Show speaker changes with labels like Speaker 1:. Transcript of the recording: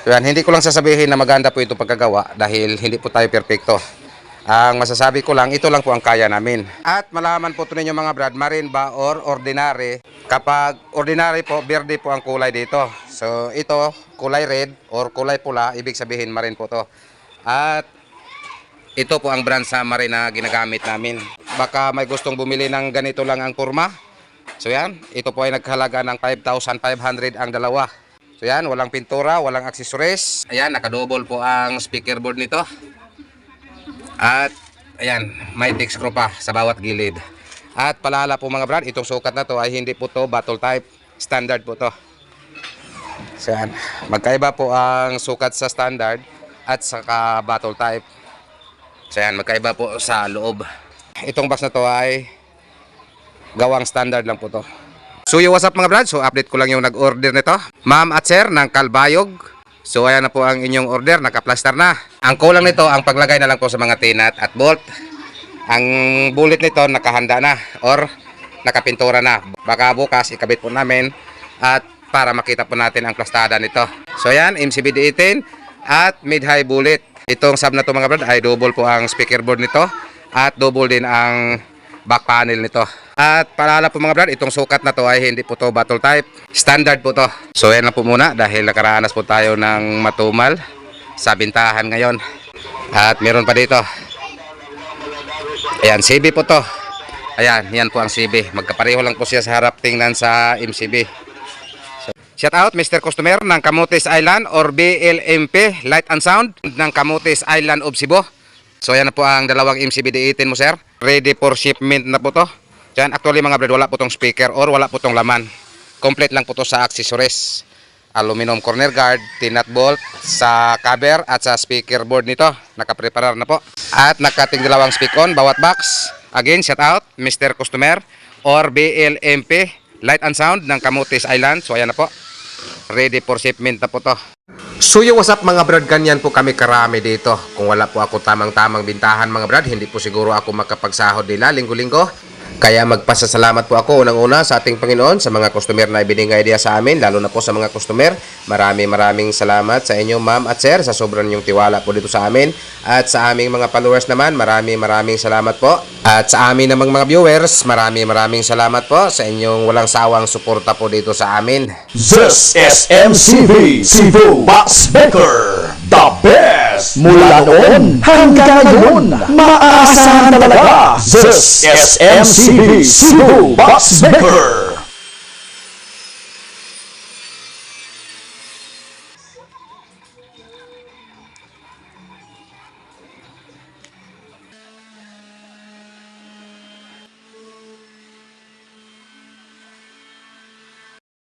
Speaker 1: Yan, hindi ko lang sasabihin na maganda po itong pagkagawa dahil hindi po tayo perpekto. Ang masasabi ko lang, ito lang po ang kaya namin. At malaman po ito ninyo mga brad, marine ba or ordinary. Kapag ordinary po, verde po ang kulay dito. So ito, kulay red or kulay pula, ibig sabihin marine po to. At ito po ang brand sa marine na ginagamit namin. Baka may gustong bumili ng ganito lang ang kurma. So yan, ito po ay naghalaga ng 5,500 ang dalawa. So yan, walang pintura, walang accessories. Ayan, nakadouble po ang speaker board nito. At ayan, may dick screw pa sa bawat gilid. At paalala po mga brad, itong sukat na to ay hindi po to bottle type, standard po to. So yan, magkaiba po ang sukat sa standard at saka bottle type. So yan, magkaiba po sa loob. Itong box na to ay gawang standard lang po to. So what's up mga brad, so update ko lang yung nag-order nito. Ma'am at sir ng Kalbayog. So ayan na po ang inyong order, naka-plaster na. Ang kulang nito, ang paglagay na lang po sa mga tinat at bolt. Ang bullet nito nakahanda na or nakapintura na. Baka bukas ikabit po namin at para makita po natin ang plastada nito. So ayan, MCB-D18 at mid-high bullet. Itong sub na to mga brad ay double po ang speaker board nito at double din ang back panel nito. At paalala po mga brad, itong sukat na to ay hindi po to bottle type, standard po to. So yan lang po muna dahil nakaranas po tayo ng matumal sa bintahan ngayon. At meron pa dito, ayan, CB po to. Ayan, yan po ang CB. Magkapareho lang po siya sa harap tingnan sa MCB. So, shout out Mr. Customer ng Camotes Island or BLMP Light and Sound ng Camotes Island of Cebu. So yan na po ang dalawang MCB-D18 mo sir. Ready for shipment na po to. Diyan, actually mga brad, wala po tong speaker or wala po tong laman. Complete lang po to sa accessories. Aluminum corner guard, tinat bolt sa cover at sa speaker board nito. Nakapreparar na po. At nakating dalawang speak on bawat box. Again, shout out Mr. Customer or BLMP Light and Sound ng Camotes Island. So ayan na po. Ready for shipment na po to. So what's up mga brad, ganyan po kami karami dito. Kung wala po ako tamang-tamang bintahan mga brad, hindi po siguro ako makapagsahod nila linggo-linggo. Kaya magpasasalamat po ako unang-una sa ating Panginoon sa mga customer na ibinigay niya sa amin, lalo na po sa mga customer. Maraming salamat sa inyo ma'am at sir sa sobrang yung tiwala po dito sa amin. At sa aming mga followers naman, maraming salamat po. At sa amin namang mga viewers, maraming salamat po sa inyong walang sawang suporta po dito sa amin.
Speaker 2: This is MCB Cebu Box Maker, the best mula noon hanggang ngayon. Maaasahan talaga. This is MCB Cebu Box Maker.